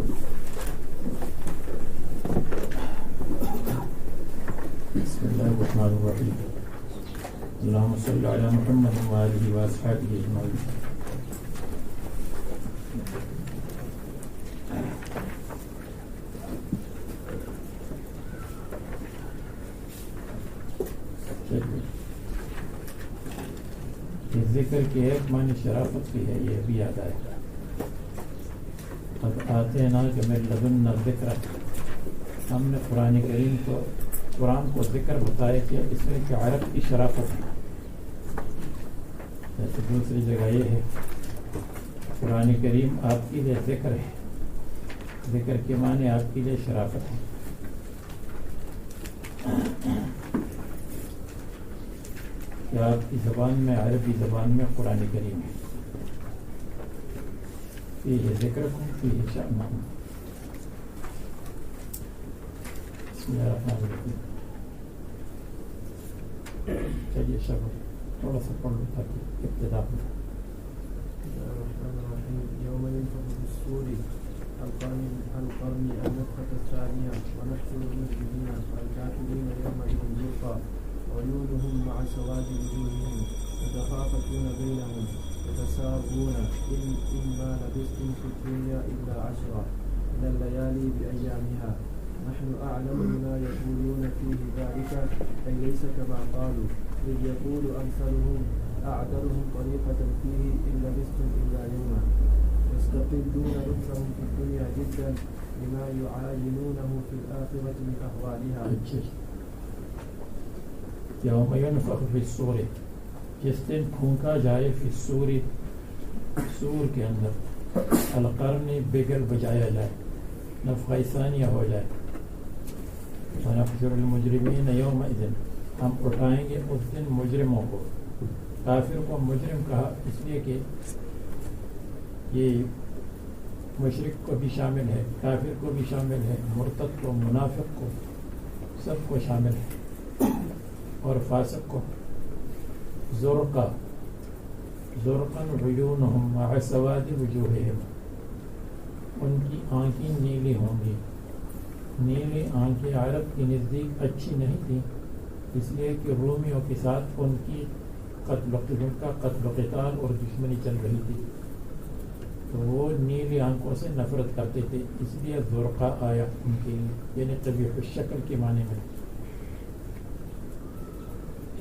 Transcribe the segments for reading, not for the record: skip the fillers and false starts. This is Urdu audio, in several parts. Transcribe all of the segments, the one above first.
بسم الله الرحمن الرحيم اللهم صل على محمد وآله وأصحابه أجمعين. ذکر کی ایک معنی شرافت کی ہے، یہ بھی یاد آئے گا. اب آتے ہیں نا کہ میرے لدن ذکر، ہم نے قرآن کریم کو ذکر بتایا کہ اس میں کہ عرب کی شرافت ہے. جیسے دوسری جگہ یہ ہے قرآن کریم آپ کے لیے ذکر ہے، ذکر کے معنی آپ کے لیے شرافت ہے. کہ آپ کی زبان میں، عربی زبان میں قرآن کریم ہے. فیہ ذکرکم فیہ شأنکم. بسم اللہ الرحمن الرحیم. چلیے شبر تھوڑا سا پڑھ لو تاکہ ابتدا ہو. يوم ينفخ في الصور القرن النفخة الثانية ونحشر المجرمين والكافرين يومئذ زرقا وعيونهم مع سواد وجوههم يتخافتون بينهم يتساءلون إن ما لبثتم في الدنيا إلا عشرا من الليالي بأيامها نحن أعلم بما يقولون فيه ذلك أي ليس كما قالوا إذ يقول أمثلهم أعدلهم طريقة فيه إن لبثتم إلا يوما يستقلون رزقهم في الدنيا جدا بما يعاينونه في الآخرة من أهوالها. یوم ینفخ فی الصور، جس دن پھونکا جائے فی الصور، سور کے اندر، القرن بگل بجایا جائے، نفخہ ثانیہ ہو جائے. ونحشر المجرمین یومئذ، ہم اٹھائیں گے اس دن مجرموں کو. کافر کو مجرم کہا اس لیے کہ یہ مشرک کو بھی شامل ہے، کافر کو بھی شامل ہے، مرتد کو، منافق کو، سب کو شامل ہے، اور فاسق کو. زرقا، زرقاً عیونہم مع سواد وجوہہم، ان کی آنکھیں نیلی ہوں گی. نیلی آنکھیں عرب کی نزدیک اچھی نہیں تھیں، اس لیے کہ رومیوں کے ساتھ ان کی قتل و قتال اور دشمنی چل رہی تھی، تو وہ نیلی آنکھوں سے نفرت کرتے تھے، اس لیے زرقا آیا ان کے لیے، یعنی قبیح الشکل کے معنی میں.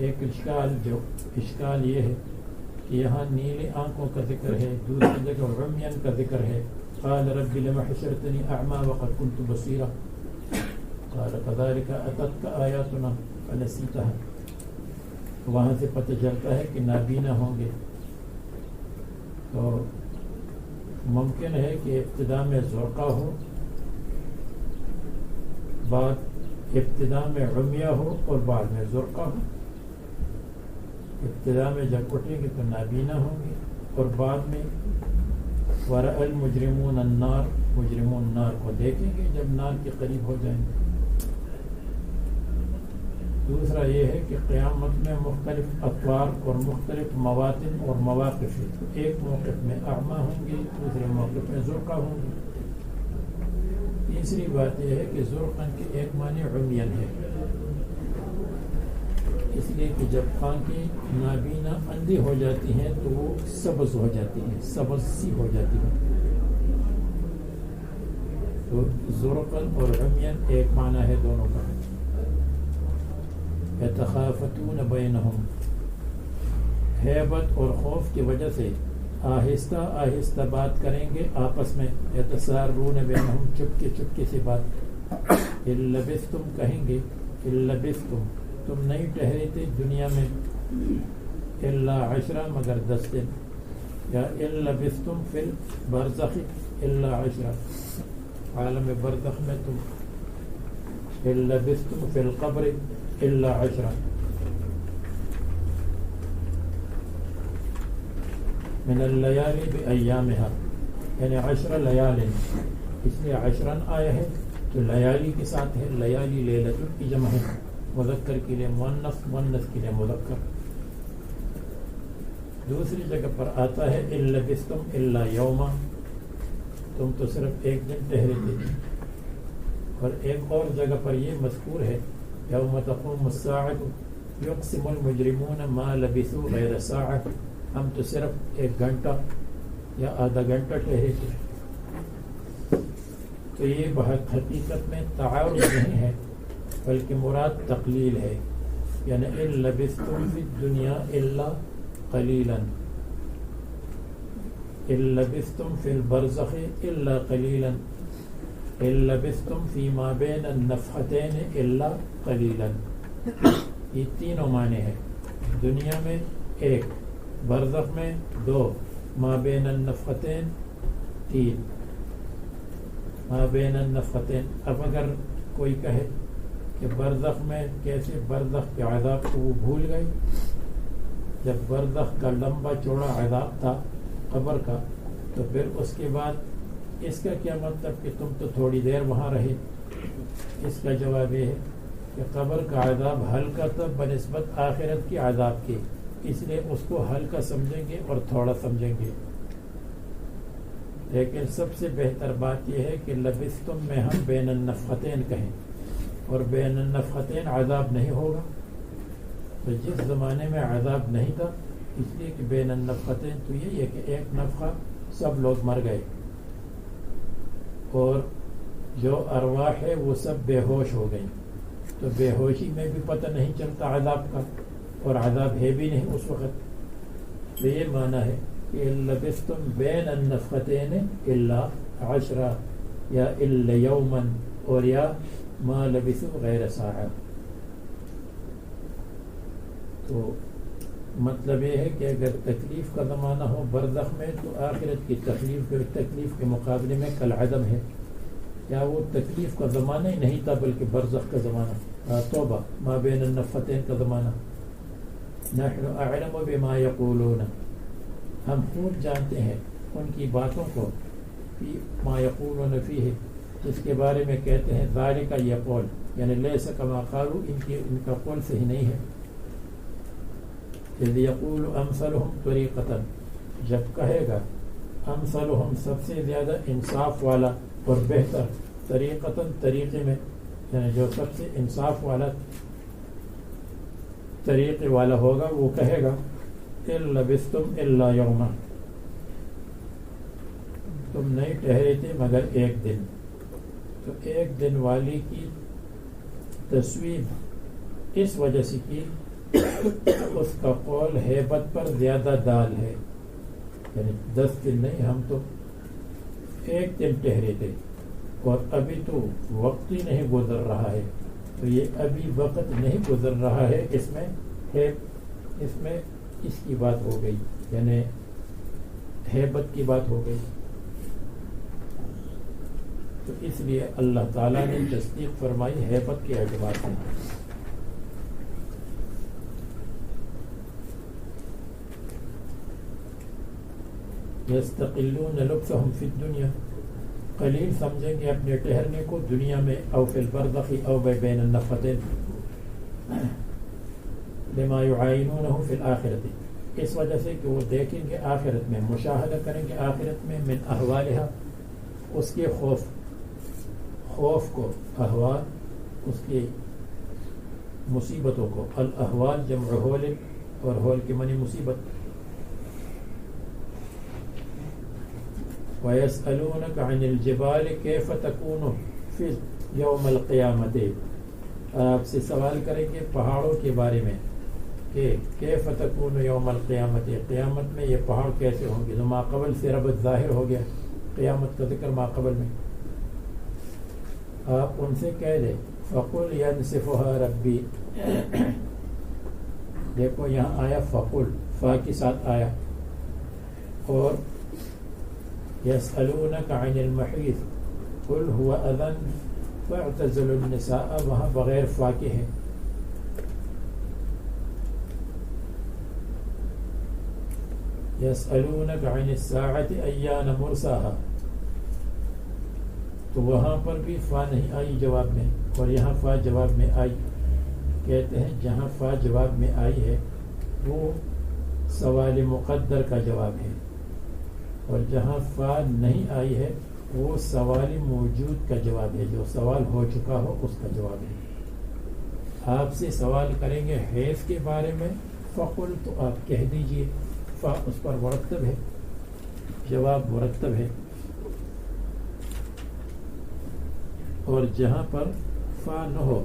ایک اشکال یہ ہے کہ یہاں نیلی آنکھوں کا ذکر ہے، دوسری جگہ عمین کا ذکر ہے. قال رب لم حشرتنی اعما وقد كنت بصیرا قال كذلك اتتك آیاتنا فنسیتها. وہاں سے پتہ چلتا ہے کہ نابینا ہوں گے. تو ممکن ہے کہ ابتدا میں زرقا ہو، بعد ابتدا میں عمیہ ہو اور بعد میں زرقا ہو. ابتدا میں جب اٹھیں گے تو نابینا ہوں گے، اور بعد میں ورأى المجرمون النار، مجرمون نار کو دیکھیں گے جب نار کے قریب ہو جائیں گے. دوسرا یہ ہے کہ قیامت میں مختلف اطوار اور مختلف مواطن اور مواقف ہیں. ایک موقف میں اعمیٰ ہوں گے، دوسرے موقف میں زرقا ہوں گے. تیسری بات یہ ہے کہ زرقاً کے ایک معنی عمین ہے، اس لیے کہ جب آنکھیں نابینا اندھی ہو جاتی ہیں تو وہ سبز ہو جاتی ہیں، سبز سی ہو جاتی ہیں. تو زرقاً اور عمین ایک معنی ہے دونوں کا. یتخافتون بینہم، ہیبت اور خوف کی وجہ سے آہستہ آہستہ بات کریں گے آپس میں. یتسارون بینہم، چپکے چپکے سے بات. ان لبثتم، کہیں گے ان لبثتم، تم نہیں ٹھہرے تھے دنیا میں، الا عشرہ، مگر 10 دن. یا ان لبثتم فی البرزخ الا عشرہ، عالم برزخ میں تم. ان لبثتم فی القبر الا عشرہ. من اللیالی بایامها، یعنی 10 لیال، اس لیے 10 آیا ہے تو لیالی کے ساتھ ہے. لیالی لیلۃ کی جمع ہے، مذکر کے لیے مؤنث، مؤنث کے لیے مذکر. دوسری جگہ پر آتا ہے ان لبثتم الا یوما، تم تو صرف ایک دن ٹھہرے تھے. اور ایک اور جگہ پر یہ مذکور ہے یوم تقوم الساعة یقسم المجرمون ما لبثوا غیر ساعة. ہم تو صرف ایک گھنٹہ یا آدھا گھنٹہ ٹھہرے تھے. تو یہ بہت حقیقت میں تعارض نہیں ہے بلکہ مراد تقلیل ہے. یعنی ان لبثتم فی الدنیا الا قلیلا، ان لبثتم فی البرزخ الا قلیلا، ان لبثتم فی ما بین النفحتین الا قلیلا. یہ تینوں معنی ہیں. دنیا میں ایک، برزخ میں دو، ما بین النفحتین تین. ما بین النفحتین. اب اگر کوئی کہے کہ برزخ میں کیسے، برزخ کے عذاب کو وہ بھول گئے؟ جب برزخ کا لمبا چوڑا عذاب تھا قبر کا، تو پھر اس کے بعد اس کا کیا مطلب کہ تم تو تھوڑی دیر وہاں رہے؟ اس کا جواب یہ ہے کہ قبر کا عذاب ہلکا تھا بنسبت آخرت کی عذاب کے، اس لیے اس کو ہلکا سمجھیں گے اور تھوڑا سمجھیں گے. لیکن سب سے بہتر بات یہ ہے کہ لبثتم میں ہم بین النفحتین کہیں، اور بین النفحتین عذاب نہیں ہوگا. تو جس زمانے میں عذاب نہیں تھا اس لیے کہ بین النفحتین، تو یہی ہے کہ ایک نفخہ سب لوگ مر گئے اور جو ارواح ہے وہ سب بے ہوش ہو گئی. تو بے ہوشی میں بھی پتہ نہیں چلتا عذاب کا، اور عذاب ہے بھی نہیں اس وقت. تو یہ معنی ہے کہ لبثتم بین النفختین الا 10 یا الا یوما، اور یا ما لبثوا غیر ساعة. تو مطلب یہ ہے کہ اگر تکلیف کا زمانہ ہو برزخ میں، تو آخرت کی تکلیف کے مقابلے میں کالعدم ہے. یا وہ تکلیف کا زمانہ ہی نہیں تھا بلکہ برزخ کا زمانہ، توبہ، ما بین النفختین کا زمانہ. نحن اعلم بما یقولون، ہم خوب جانتے ہیں ان کی باتوں کو، فی ما یقولون فیہ، جس کے بارے میں کہتے ہیں ذالک یہ قول، یعنی لیس کما قالوا، ان کا قول صحیح نہیں ہے. اذ یقول امثلهم طریقۃ، جب کہے گا امثلهم سب سے زیادہ انصاف والا اور بہتر، طریقۃ طریقے میں، یعنی جو سب سے انصاف والا طریقے والا ہوگا وہ کہے گا ان لبثتم الا یوما، تم نہیں ٹھہرے تھے مگر ایک دن. تو ایک دن والی کی تصویر اس وجہ سے کی اس کا قول ہیبت پر زیادہ دال ہے. یعنی 10 دن نہیں، ہم تو ایک دن ٹھہرے تھے اور ابھی تو وقت ہی نہیں گزر رہا ہے. تو یہ ابھی وقت نہیں گزر رہا ہے، اس میں ہے، اس میں اس کی بات ہو گئی، یعنی ہیبت کی بات ہو گئی. تو اس لیے اللہ تعالیٰ نے تصدیق فرمائی ہیبت کے اعتبار سے. یستقلون لبثهم فی الدنیا، قلیل سمجھیں گے اپنے ٹھہرنے کو دنیا میں، او فی البرزخ او بین النفختین، لما یعاینونہ فی الآخرۃ، اس وجہ سے کہ وہ دیکھیں گے آخرت میں، مشاہدہ کریں گے آخرت میں، من احوالہا، اس کے خوف کو، احوال اس کی مصیبتوں کو، الاحوال جمع ہول، اور ہول کی معنی مصیبت. وَيَسْأَلُونَكَ عَنِ الْجِبَالِ كَيْفَ تَكُونُ فِي يَوْمَ الْقِيَامَةِ، آپ سے سوال کریں گے پہاڑوں کے بارے میں کہ کیف تکون یوم القیامت، قیامت میں یہ پہاڑ کیسے ہوں گے. تو ماقبل سے ربط ظاہر ہو گیا، قیامت کا ذکر ماقبل میں. آپ ان سے کہہ دیں فقل ینسفها ربی، دیکھو یہاں آیا فقل، فا کے ساتھ آیا. اور یسألونک عن المحیض قل هو اذن فاعتزلوا النساء، وہاں بغیر فا کے ہے. یسألونک عن الساعة ایان مرساها، تو وہاں پر بھی فا نہیں آئی جواب میں، اور یہاں فا جواب میں آئی. کہتے ہیں جہاں فا جواب میں آئی ہے وہ سوال مقدر کا جواب ہے، اور جہاں فا نہیں آئی ہے وہ سوال موجود کا جواب ہے، جو سوال ہو چکا ہو اس کا جواب ہے۔ آپ سے سوال کریں گے حیض کے بارے میں، فقل تو آپ کہہ دیجئے، فا اس پر مرتب ہے، جواب مرتب ہے، اور جہاں پر فا نہ ہو،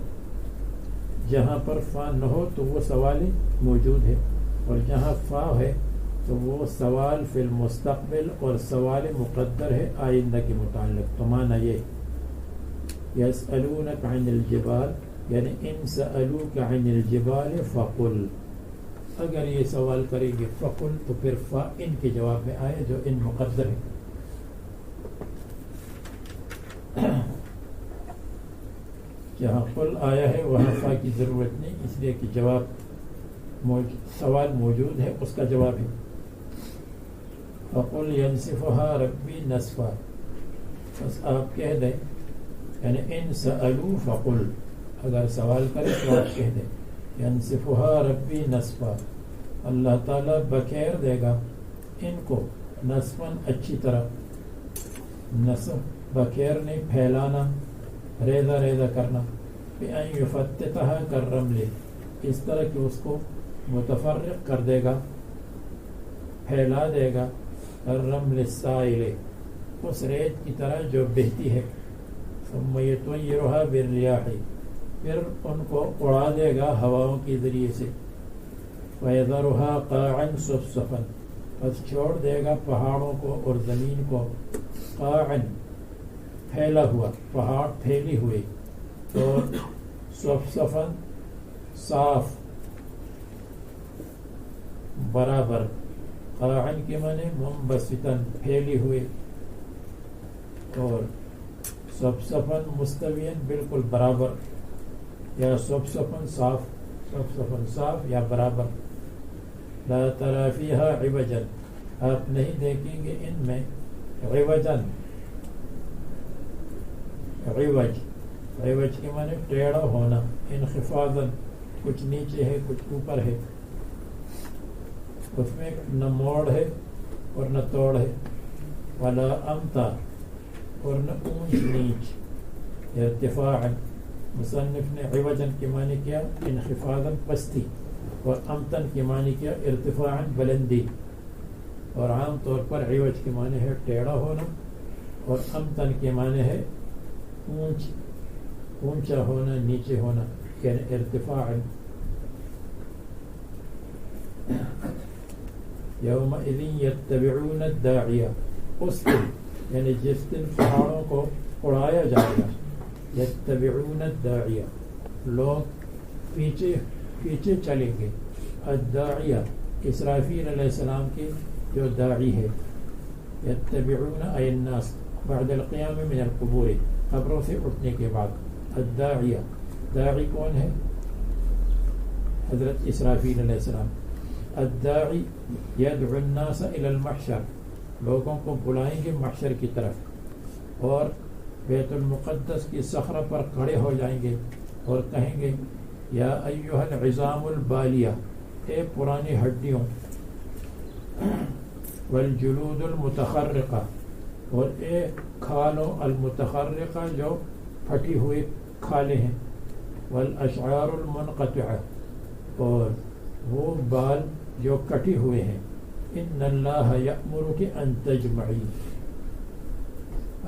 جہاں پر فا نہ ہو تو وہ سوال موجود ہے، اور جہاں فا ہے تو وہ سوال فی المستقبل اور سوال مقدر ہے آئندہ کے متعلق۔ تو معنی یہ یسألونک عن الجبال، یعنی ان سألوک عن الجبال فقل، اگر یہ سوال کریں گے فقل تو پھر فا ان کے جواب میں آئے جو ان مقدر ہے۔ جہاں قل آیا ہے وہاں فا کی ضرورت نہیں، اس لیے کہ جواب سوال موجود ہے، اس کا جواب ہے۔ فقل ینسفها ربی نسفا، بس آپ کہہ دیں، یعنی ان سألو فقل، اگر سوال کریں تو آپ کہہ دیں ینسفها ربی نسفا، اللہ تعالیٰ بکیر دے گا ان کو، نسفاً اچھی طرح، نسف بکیر نہیں پھیلانا، ریزہ ریزہ کرنا، بأن یفتتها کالرمل، اس طرح کہ اس کو متفرق کر دے گا، پھیلا دے گا، الرمل السائل، اس ریت کی طرح جو بہتی ہے، ثم یطیرها بالریاح، پھر ان کو اڑا دے گا ہواؤں کے ذریعے سے، وَيَذَرُهَا قَاعًا صَفْصَفًا، بس چھوڑ دے گا پہاڑوں کو اور زمین کو، قاعًا پھیلا ہوا، پہاڑ پھیلی ہوئی، اور صفصفاً صاف برابر، قاعًا کے معنی منبسطاً پھیلی ہوئی، اور صفصفاً مستویاً بالکل برابر، یا صفصفاً صاف، صفصفاً صاف یا برابر۔ لا تری فیہا عوجا، آپ نہیں دیکھیں گے ان میں عوجاً، عوج، عوج کے معنی ٹیڑھا ہونا، انخفاضاً، کچھ نیچے ہے کچھ اوپر ہے، اس میں نہ موڑ ہے اور نہ توڑ ہے، ولا امتا، اور نہ اونچ نیچ، ارتفاعاً، مصنف نے عوجاً کے معنی کیا انخفاضاً پستی، اور امتن کے معنی کیا ارتفاعاً بلندی، اور عام طور پر عوج کے معنی ہے ٹیڑھا ہونا، اور امتن کے معنی ہے اونچا ہونا، نیچے ہونا، یعنی ارتفاعاً۔ یومئذ یتبعون الداعیہ، اس دن یعنی جس دن پہاڑوں کو اڑایا جائے گا، یتبعون الداعیہ، لوگ پیچھے پیچھے چلیں گے، الداعیہ اسرافیل علیہ السلام کے جو داعی ہے، یتبعون ای الناس بعد القیام من القبور، قبروں سے اٹھنے کے بعد، الداعیہ، داعی کون ہے؟ حضرت اسرافیل علیہ السلام۔ الداعی یدعو الناس الی المحشر، لوگوں کو بلائیں گے محشر کی طرف، اور بیت المقدس کی صخرہ پر کھڑے ہو جائیں گے اور کہیں گے یا ایھا العظام البالیہ، اے پرانی ہڈیوں، والجلود المتخرقہ، اور اے کھالوں المتخرقہ جو پھٹی ہوئی کھالیں ہیں، والاشعار المنقطعہ، اور وہ بال جو کٹی ہوئے ہیں، ان اللہ یأمرک ان تجمعی،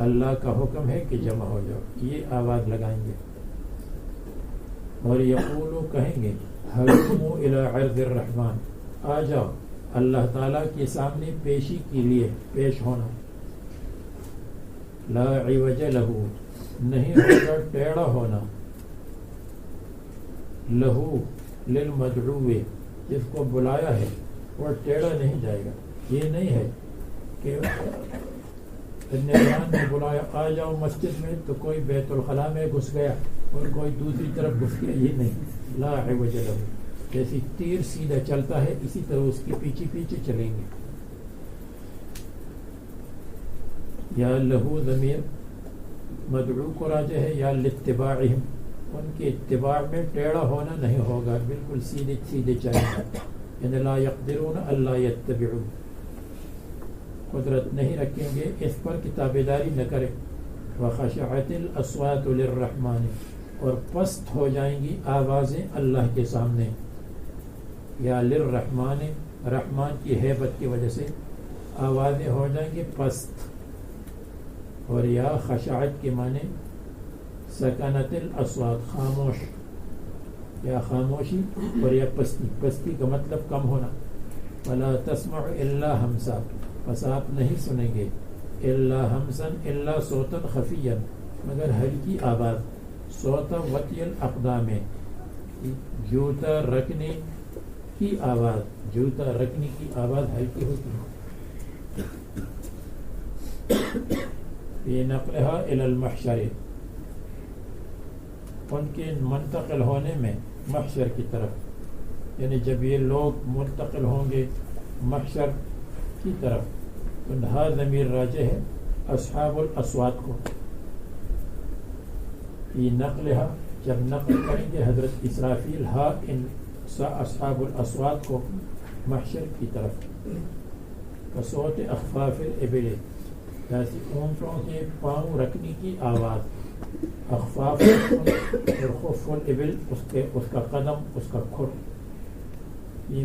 اللہ کا حکم ہے کہ جمع ہو جاؤ، یہ آواز لگائیں گے، اور یقولو کہیں گے حلموا الی عرض الرحمن، آ جاؤ اللہ تعالیٰ کے سامنے پیشی کے لیے، پیش ہونا، لا عوج لہو، نہیں ہوگا ٹیڑھا ہونا، لہو للمدعو، جس کو بلایا ہے وہ ٹیڑھا نہیں جائے گا، یہ نہیں ہے کہ نگران نے بلایا آ جاؤ مسجد میں تو کوئی بیت الخلاء میں گھس گیا اور کوئی دوسری طرف گھس گیا، یہ نہیں، لا عوج لہو، جیسے تیر سیدھا چلتا ہے اسی طرح اس کے پیچھے پیچھے چلیں گے۔ یا لہو ضمیر مدعو کو راجع ہے، یا لاتباعہم، ان کے اتباع میں ٹیڑھا ہونا نہیں ہوگا، بالکل سیدھے سیدھے چلیں گے، یعنی لا یقدرون الا یتبعون۔ قدرت نہیں رکھیں گے اس پر کہ تابعداری نہ کرے. وخشعت الاصوات للرحمن، اور پست ہو جائیں گی آوازیں اللہ کے سامنے، یا للرحمن، رحمان کی ہیبت کی وجہ سے آوازیں ہو جائیں گی پست. اور یا خشعت کے معنی سکنت الاصوات، خاموش یا خاموشی، اور یا پستی. پستی کا مطلب کم ہونا. ولا تسمع الا ہمسا، پس آپ نہیں سنیں گے الا ہمسن، الا صوتا خفیا، مگر ہلکی آواز. صوتا وطی الاقدام، جوتا رکھنے کی آواز. جوتا رکھنے کی آواز ہلکی ہوتی ہے. فی نقلها الی المحشر، ان کے منتقل ہونے میں محشر کی طرف، یعنی جب یہ لوگ منتقل ہوں گے محشر کی طرف، تو ہا ضمیر راجع ہے اصحاب الاصوات کو. فی نقلها، جب نقل کریں گے حضرت اسرافیل ہا ان اصحاب الاصوات کو محشر کی طرف. کصوت اخفاف الابل، جیسے اونٹوں کے پاؤں رکھنے کی آواز. اخفاف اور خف الابل، اس کا قدم، اس کا کھر. فی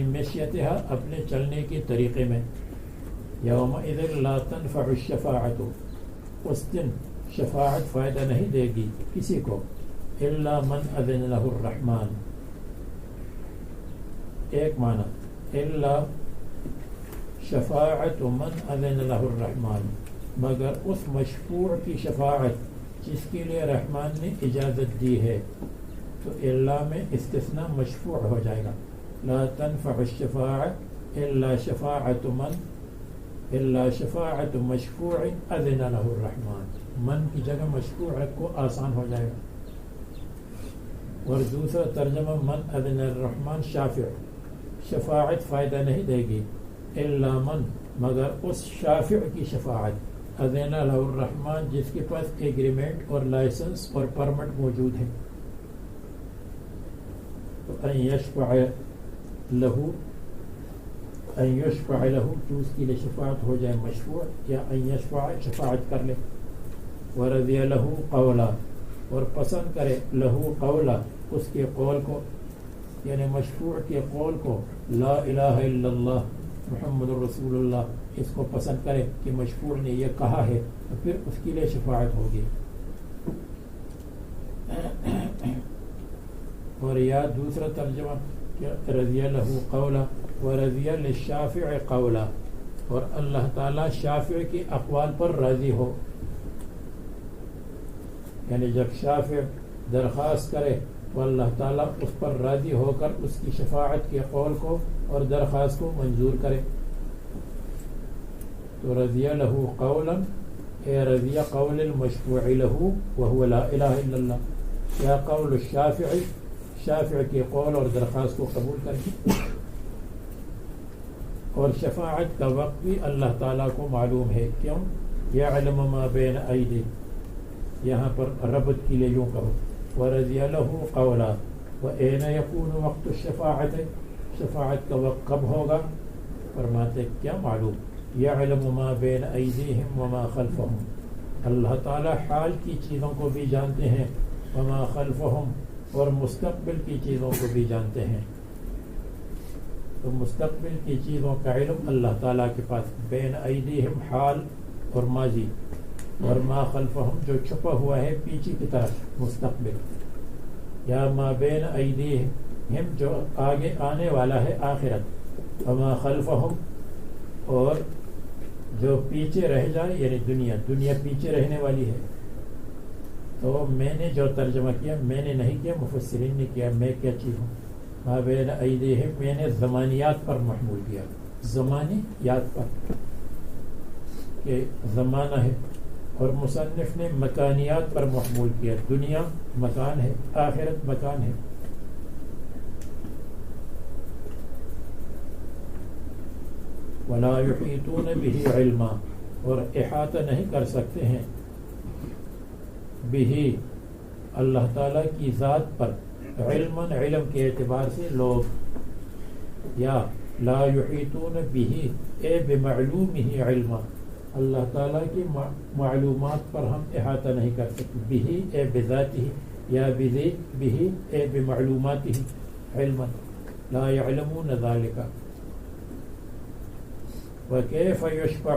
مشیتها، اپنے چلنے کے طریقے میں. یومئذ لا تنفع الشفاعت، اس دن شفاعت فائدہ نہیں دے گی کسی کو، الا من اذن له الرحمن. ایک معنی الا شفاعت من اذن له الرحمن، مگر اس مشفوع کی شفاعت جس کے لیے رحمان نے اجازت دی ہے. تو الا میں استثناء مشفوع ہو جائے گا. لا تنفع الشفاعت الا شفاعت من، الا شفاعت مشفوع اذن له الرحمن. من کی جگہ مشفوع کو آسان ہو جائے گا. اور دوسرا ترجمہ من اذن الرحمن شافع، شفاعت فائدہ نہیں دے گی الا من، مگر اس شافع کی شفاعت اذن له الرحمن جس کے پاس ایگریمنٹ اور لائسنس اور پرمٹ موجود ہے. تو ان یشفع له، ان یشفع له، تو اس کے لیے شفاعت ہو جائے مشفوع، یا ان یشفع شفاعت کر لے. ورضی له قولا، اور پسند کرے له قولا، اس کے قول کو، یعنی مشفوع کے قول کو، لا الہ الا اللہ محمد رسول اللہ، اس کو پسند کرے کہ مشفوع نے یہ کہا ہے، تو پھر اس کے لیے شفاعت ہوگی. اور یا دوسرا ترجمہ کہ رضی له قولا ورضی للشافع قولا، اور اللہ تعالیٰ شافع کے اقوال پر راضی ہو. یعنی جب شافع درخواست کرے تو اللہ تعالیٰ اس پر راضی ہو کر اس کی شفاعت کے قول کو اور درخواست کو منظور کرے. تو رضی له قولا، اے رضی قول المشفوع له وهو لا الہ الا اللہ، یا قول الشافع، شافع کے قول اور درخواست کو قبول کرے. اور شفاعت کا وقت بھی اللہ تعالیٰ کو معلوم ہے. کیوں؟ یعلم ما بین ایدی، یہاں پر ربط کے لیے یوں کہو ورضی له قولا وَأَيْنَ يَكُونُ وقت الشفاعت، شفاعت کا وقت کب ہوگا؟ فرماتے کیا معلوم، یعلم ما بین ایدیہم وما خلفہم، اللہ تعالیٰ حال کی چیزوں کو بھی جانتے ہیں، وما خلفہم، اور مستقبل کی چیزوں کو بھی جانتے ہیں. تو مستقبل کی چیزوں کا علم اللہ تعالیٰ کے پاس، بین ایدیہم حال اور ماضی، اور ما خلفہم جو چھپا ہوا ہے پیچھے کی طرف مستقبل، یا ما بین ایدیہم جو آگے آنے والا ہے آخرت، وما خلفہم اور جو پیچھے رہ جائے یعنی دنیا پیچھے رہنے والی ہے. تو میں نے جو ترجمہ کیا میں نے نہیں کیا، مفسرین نے کیا. میں کیا چیز ہوں؟ ما بین ایدیہم میں نے زمانیات پر محمول کیا، زمانیات پر کہ زمانہ ہے، اور مصنف نے مکانیات پر محمول کیا، دنیا مکان ہے، آخرت مکان ہے. ولا یحیطون به علما، اور احاطہ نہیں کر سکتے ہیں به اللہ تعالیٰ کی ذات پر، علما علم کے اعتبار سے لوگ، یا لا یحیطون به اے بمعلومہ علما، اللہ تعالیٰ کی معلومات پر ہم احاطہ نہیں کر سکتے، به اے بذاتہ یا به اے بمعلوماتہ علما، لا يعلمون ذلك۔ وکیف یشفع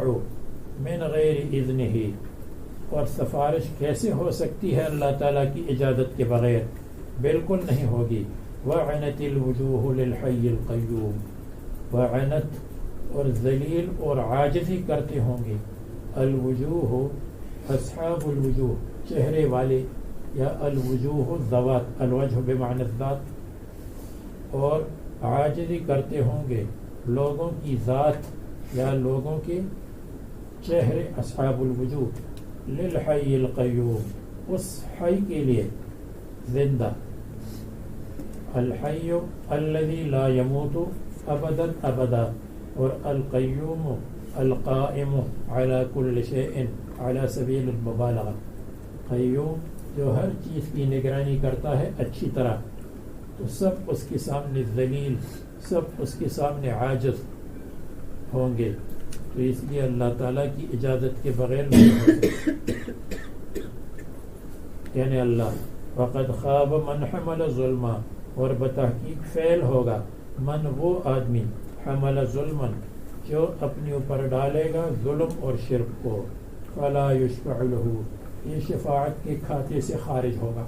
من غیر اذنہ، اور سفارش کیسے ہو سکتی ہے اللہ تعالیٰ کی اجازت کے بغیر؟ بالکل نہیں ہوگی۔ وعنت الوجوہ للحی القیوم، وعنت اور ذلیل اور عاجزی کرتے ہوں گے، الوجوہ اصحاب الوجوہ چہرے والے، یا الوجوہ الذوات الوجہ بمعنی الذات، اور عاجزی کرتے ہوں گے لوگوں کی ذات یا لوگوں کے چہرے، اصحاب الوجوہ للحی القیوم، اس حی کے لیے زندہ، الحی الذی لا یموت ابدا ابدا، اور القیوم القائم علی کل شیء علی سبیل المبالغہ، قیوم جو ہر چیز کی نگرانی کرتا ہے اچھی طرح، تو سب اس کے سامنے ذلیل، سب اس کے سامنے عاجز ہوں گے، تو اس لیے اللہ تعالیٰ کی اجازت کے بغیر نہیں ہو سکتے۔ یعنی اللہ وقد خواب من حمل ظلما، اور بتحقیق فعل ہوگا من وہ آدمی، حمل ظلما جو اپنے اوپر ڈالے گا ظلم اور شرک کو، فلا یشفع لہ یہ شفاعت کے کھاتے سے خارج ہوگا۔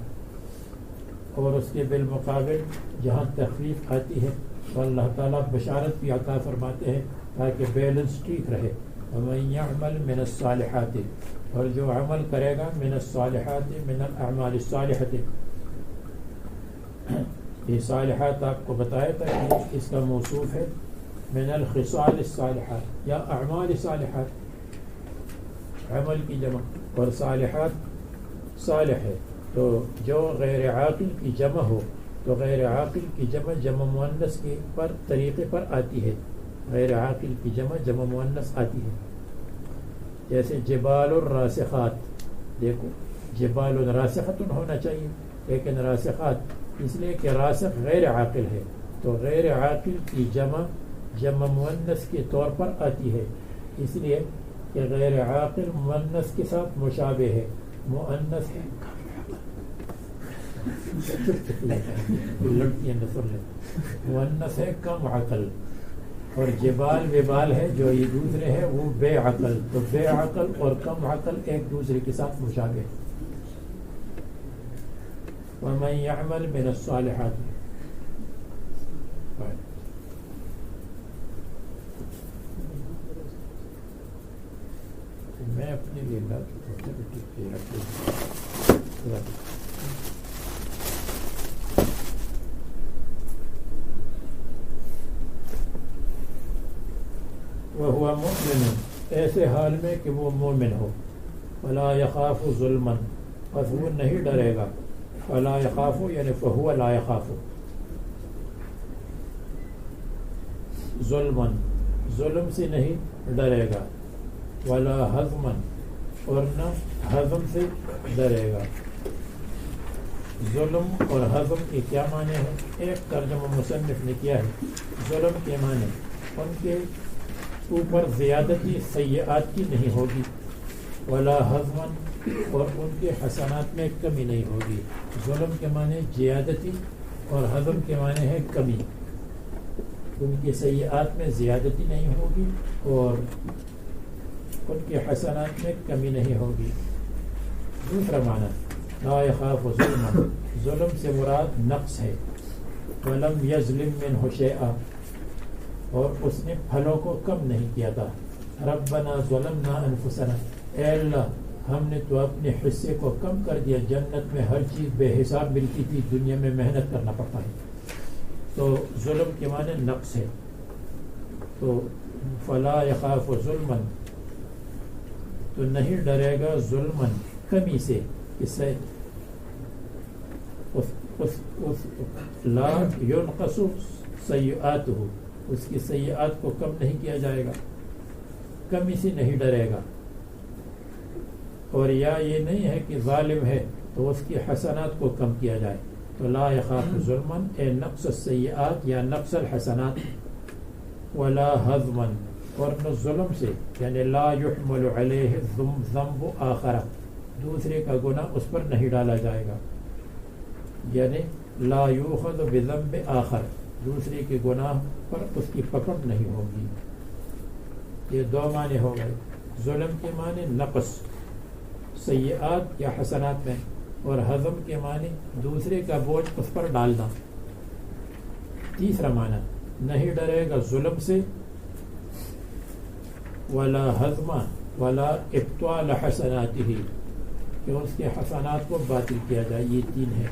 اور اس کے بالمقابل جہاں تخفیف آتی ہے تو اللہ تعالیٰ بشارت بھی عطا فرماتے ہیں تاکہ بیلنس ٹھیک رہے۔ ومن یعمل من الصالحات، اور جو عمل کرے گا من الصالحات من الاعمال الصالحات، یہ صالحات آپ کو بتایا تھا کہ اس کا موصوف ہے من الخصال الصالحات یا اعمال صالحات، عمل کی جمع، اور صالحات صالح ہے، تو جو غیر عاقل کی جمع ہو تو غیر عاقل کی جمع جمع مؤنث کے پر طریقے پر آتی ہے، غیر عاقل کی جمع مؤنث آتی ہے، جیسے جبال الراسخات، دیکھو جبال راسخۃ ہونا چاہیے لیکن راسخات اس لیے کہ راسخ غیر عاقل ہے، تو غیر عاقل کی جمع مؤنث کے طور پر آتی ہے، اس لیے کہ غیر عاقل مؤنث کے ساتھ مشابہ ہے، مؤنث ہے مؤنث ہے کم عقل، اور جبال وبال ہے جو یہ دوسرے ہے وہ بے عقل، تو بے عقل اور کم عقل ایک دوسرے کے ساتھ مشابہ ہے۔ ومن يعمل من الصالحات، میں اپنے لیے وهو مؤمن، ایسے حال میں کہ وہ مومن ہو، ولا يخاف ظلما، پس وہ نہیں ڈرے گا، فلا يخاف یعنی فهو لا يخاف ظلما، ظلم سے نہیں ڈرے گا، ولا حزما اور نہ حزم سے ڈرے گا۔ ظلم اور حزم کے کیا معنی ہے؟ ایک ترجمہ مصنف نے کیا ہے، ظلم کے معنی ان کے اوپر زیادتی سیئات کی نہیں ہوگی، ولا حزما اور ان کے حسنات میں کمی نہیں ہوگی۔ ظلم کے معنی زیادتی اور حزم کے معنی ہے کمی، ان کی سیئات میں زیادتی نہیں ہوگی اور ان کے حسنات میں کمی نہیں ہوگی۔ دوسرا معنی لا يخاف ظلما، ظلم سے مراد نقص ہے، ولم یظلم منہ شیئا اور اس نے پھلوں کو کم نہیں کیا تھا۔ ربنا ظلمنا انفسنا، اے اللہ ہم نے تو اپنے حصے کو کم کر دیا، جنت میں ہر چیز بے حساب ملتی تھی، دنیا میں محنت کرنا پڑتا ہے، تو ظلم کے معنی نقص ہے، تو فلا يخاف ظلما تو نہیں ڈرے گا ظلمن کمی سے، اس سے لا ينقص سیئاتہ، اس کی سیئات کو کم نہیں کیا جائے گا، کمی سے نہیں ڈرے گا۔ اور یا یہ نہیں ہے کہ ظالم ہے تو اس کی حسنات کو کم کیا جائے، تو لا يخاف ظلما اے نقص السیئات یا نقص الحسنات، ولا حضما، اور نہ ظلم سے، یعنی لا یحمل علیہ ذنب آخر، دوسرے کا گناہ اس پر نہیں ڈالا جائے گا، یعنی لا یؤخذ بذنب آخر، دوسرے کے گناہ پر اس کی پکڑ نہیں ہوگی۔ یہ دو معنی ہو گئے، ظلم کے معنی نقص سیئات یا حسنات میں، اور حضم کے معنی دوسرے کا بوجھ اس پر ڈالنا۔ تیسرا معنی نہیں ڈرے گا ظلم سے، ولا حضم ولا ابطال حسناتہ، کہ اس کے حسنات کو باطل کیا جائے، یہ تین ہے۔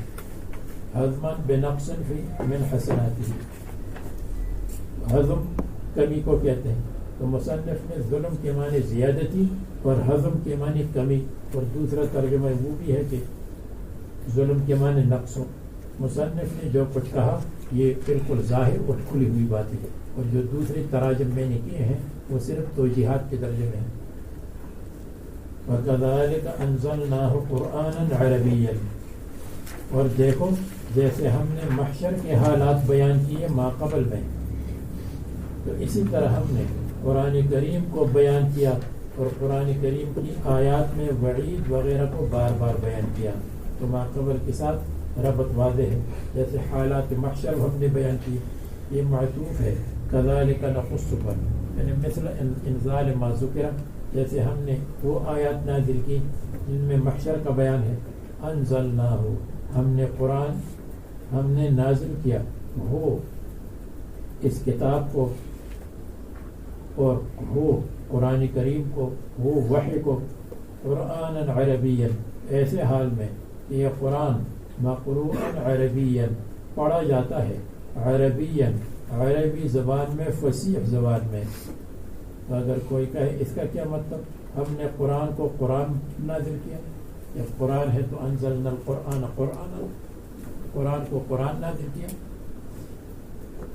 حضمن بنقص من حسناتہ، حضم کمی کو کہتے ہیں، تو مصنف نے ظلم کے معنی زیادتی اور حضم کے معنی کمی، اور دوسرا ترجمہ وہ بھی ہے کہ ظلم کے معنی نقص ہو۔ مصنف نے جو کچھ کہا یہ بالکل ظاہر اور کھلی ہوئی بات ہے، اور جو دوسرے تراجم میں نے کیے ہیں وہ صرف توجیحات کے درجے میں ہیں۔ وَكَذَلِكَ أَنزَلْنَاهُ قُرْآنًا عَرَبِيًّا، اور دیکھو جیسے ہم نے محشر کے حالات بیان کیے ماقبل میں، تو اسی طرح ہم نے قرآن کریم کو بیان کیا، اور قرآن کریم کی آیات میں وعید وغیرہ کو بار بار بیان کیا، تو ماقبل کے ساتھ ربط واضح ہے۔ جیسے حالات محشر ہم نے بیان کی، یہ معطوف ہے کذالک نقص پر، یعنی مثل انزال ما ذکر، جیسے ہم نے وہ آیات نازل کی جن میں محشر کا بیان ہے۔ انزلناہ، ہم نے قرآن ہم نے نازل کیا، وہ اس کتاب کو، اور وہ قرآن کریم کو، وہ وحی کو، قرآن عربیا، ایسے حال میں کہ یہ قرآن مقروء عربیا، پڑھا جاتا ہے عربیا، عربی زبان میں، فصیح زبان میں۔ تو اگر کوئی کہے اس کا کیا مطلب، ہم نے قرآن کو قرآن نازل کیا، جب قرآن ہے تو انزلنا القرآن قرآن، قرآن کو قرآن نازل کیا،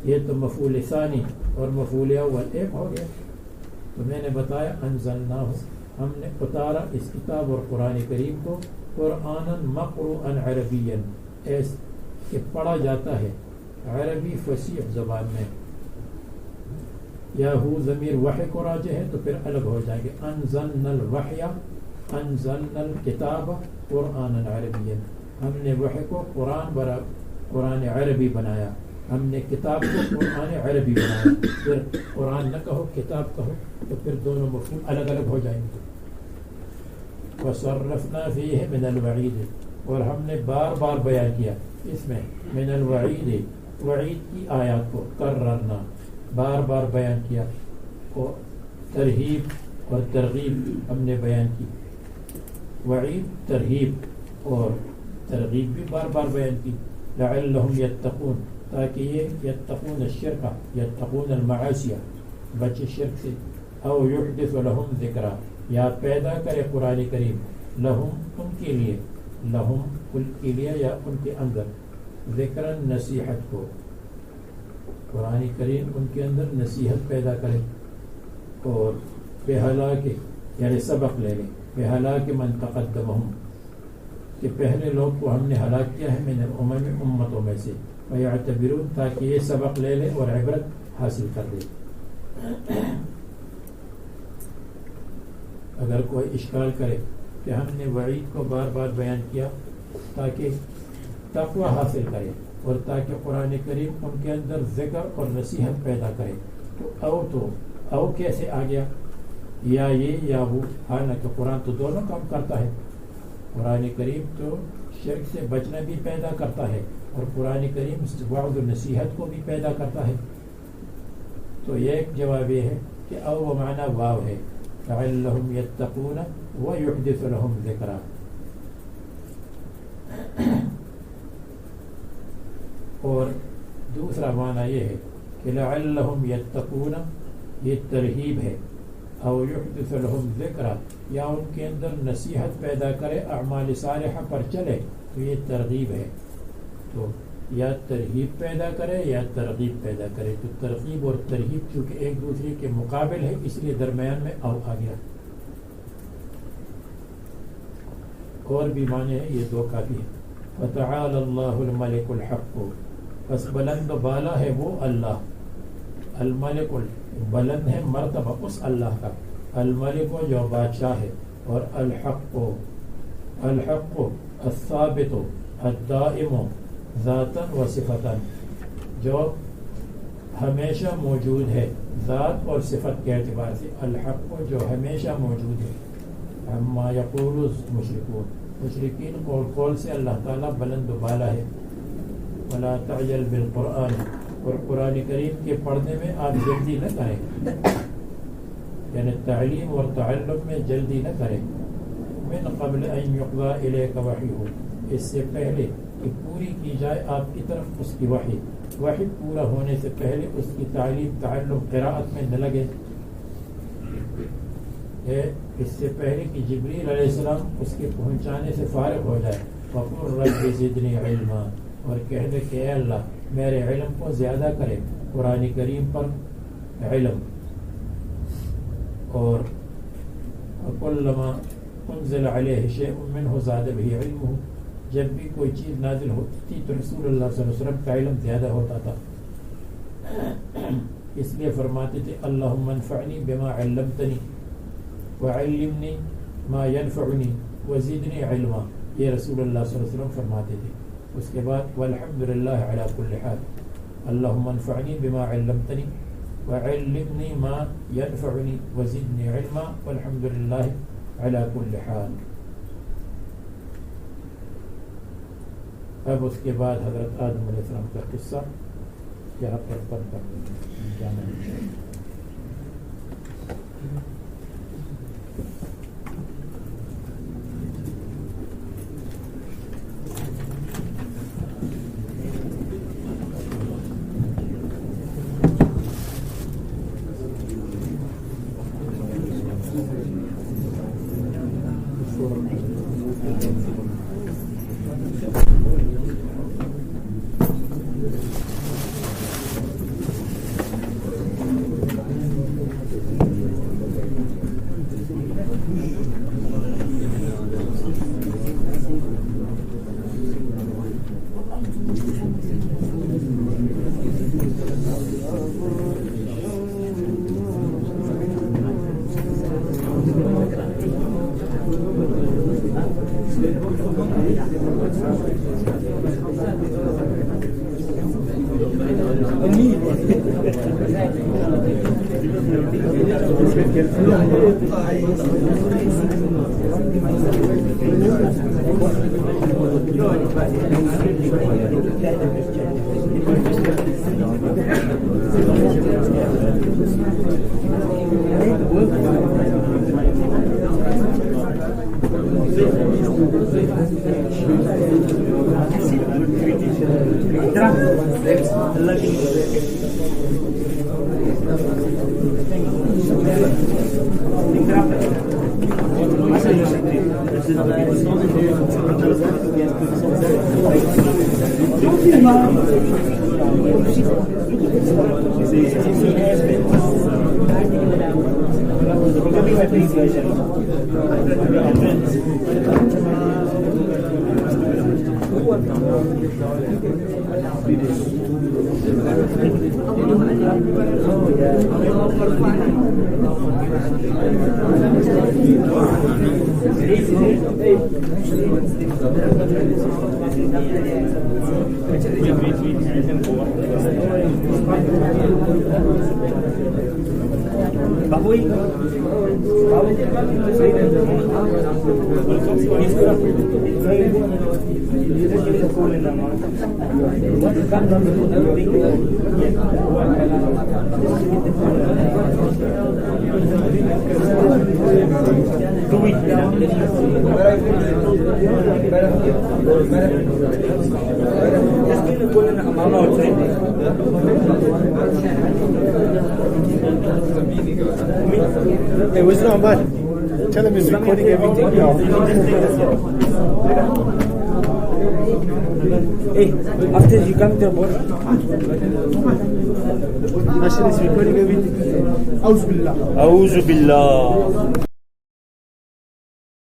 یہ تو مفعول ثانی اور مفعول اول ایک ہو گیا۔ تو میں نے بتایا انزلناہ، ہم نے اتارا اس کتاب اور قرآن کریم کو قرآنا مقروءا عربیا، ایسے کہ پڑھا جاتا ہے عربی فصیح زبان میں۔ یا ہو ضمیر وحی کو راجع ہے تو پھر الگ ہو جائے گے، انزلنا الوحی انزلنا الکتاب قرآنا عربیا، ہم نے وحی کو قرآن عربی بنایا، ہم نے کتاب کو قرآن عربی بنایا۔ پھر قرآن نہ کہو کتاب کہو تو پھر دونوں مفہوم الگ الگ ہو جائیں گے۔ وَصَرَّفْنَا فِيهِ مِنَ الْوَعِيدِ، اور ہم نے بار بار بیان کیا اس میں من الوعید، وعید کی آیات کو، کررنا، بار بار بیان کیا، اور ترہیب اور ترغیب ہم نے بیان کی، وعید ترہیب اور ترغیب بھی بار بار بیان کی۔ لعلہم یتقون، تاکہ یہ یتقون الشرک، یتقون المعاصی، بچے شرک سے، او یحدث لہم ذکرا، یا پیدا کرے قرآن کریم لہم ان کے لیے، لہم ان کے لیے یا ان کے اندر، ذکرن نصیحت کو، قرآن کریم ان کے اندر نصیحت پیدا کرے، اور بہلاک یعنی سبق لے لے، بہلاک من تقدمہم، کہ پہلے لوگ کو ہم نے ہلاک کیا ہے من الامم، امتوں میں سے، ویعتبرون، تاکہ یہ سبق لے لے اور عبرت حاصل کر دے۔ اگر کوئی اشکال کرے کہ ہم نے وعید کو بار بار بیان کیا تاکہ تقوی حاصل کرے اور تاکہ قرآن کریم ان کے اندر ذکر اور نصیحت پیدا کرے، تو او کیسے آ گیا، یا یہ یا وہ، حالانکہ قرآن تو دونوں کام کرتا ہے، قرآن کریم تو شرک سے بچنا بھی پیدا کرتا ہے، اور قرآن کریم وعظ و نصیحت کو بھی پیدا کرتا ہے۔ تو ایک جواب یہ ہے کہ او و معنی واو ہے، لعلہم یتقون ویحدث لہم ذکرا۔ اور دوسرا معنی یہ ہے کہ لعلہم یتقون، یہ ترہیب ہے، او یحدث لہم ذکرا، یا ان کے اندر نصیحت پیدا کرے، اعمال صالحہ پر چلے، تو یہ ترغیب ہے۔ تو یا ترہیب پیدا کرے یا ترغیب پیدا کرے، تو ترغیب اور ترہیب چونکہ ایک دوسرے کے مقابل ہے، اس لیے درمیان میں او آ گیا۔ اور بھی معنی ہے، یہ دو کافی ہے۔ وَتَعَالَى اللَّهُ الْمَلِكُ الْحَقُّ، بس بلند و بالا ہے وہ اللہ، الملک بلند ہے مرتبہ اس اللہ کا، الملک جو بادشاہ ہے، اور الحق الثابت الدائم ذاتاً و صفتاً، جو ہمیشہ موجود ہے ذات اور صفت کے اعتبار سے، الحق جو ہمیشہ موجود ہے، عما یقول المشرکون، مشرکین قول سے اللہ تعالیٰ بلند و بالا ہے۔ ولا تعجل بالقرآن، اور قرآن کریم کے پڑھنے میں آپ جلدی نہ کریں، یعنی تعلیم اور تعلم میں جلدی نہ کریں، من قبل ان یقضى الیک وحیہ، اس سے پہلے کہ پوری کی جائے آپ کی طرف اس کی وحی پورا ہونے سے پہلے اس کی تعلیم تعلم قراءت میں نہ لگے، اس سے پہلے کہ جبریل علیہ السلام اس کے پہنچانے سے فارغ ہو جائے۔ وقل رب زدنی علما، اور کہہ دے کہ اے اللہ میرے علم کو زیادہ کرے، قرآن کریم پر علم۔ اور کلما انزل علیہ شیء منہ زاد به علمہ، جب بھی کوئی چیز نازل ہوتی تھی تو رسول اللہ صلی اللہ علیہ وسلم کا علم زیادہ ہوتا تھا، اس لیے فرماتے تھے اللہم انفعنی بما علمتنی وعلمنی ما ینفعنی وزدنی علما، یہ رسول اللہ صلی اللہ علیہ وسلم فرماتے تھے۔ اس کے بعد والحمدللہ علی کل حال، اللہم انفعنی بما علمتنی وعلمنی ما ینفعنی وزدنی علما والحمدللہ علی کل حال۔ اب اس کے بعد حضرت آدم علیہ السلام کا قصہ یہاں پر پڑھ کر جانا ہے۔ Hey, what's up, bud? Tell him he's recording everything. Hey, after you come to the board, Ashir is recording everything. Auzu billah.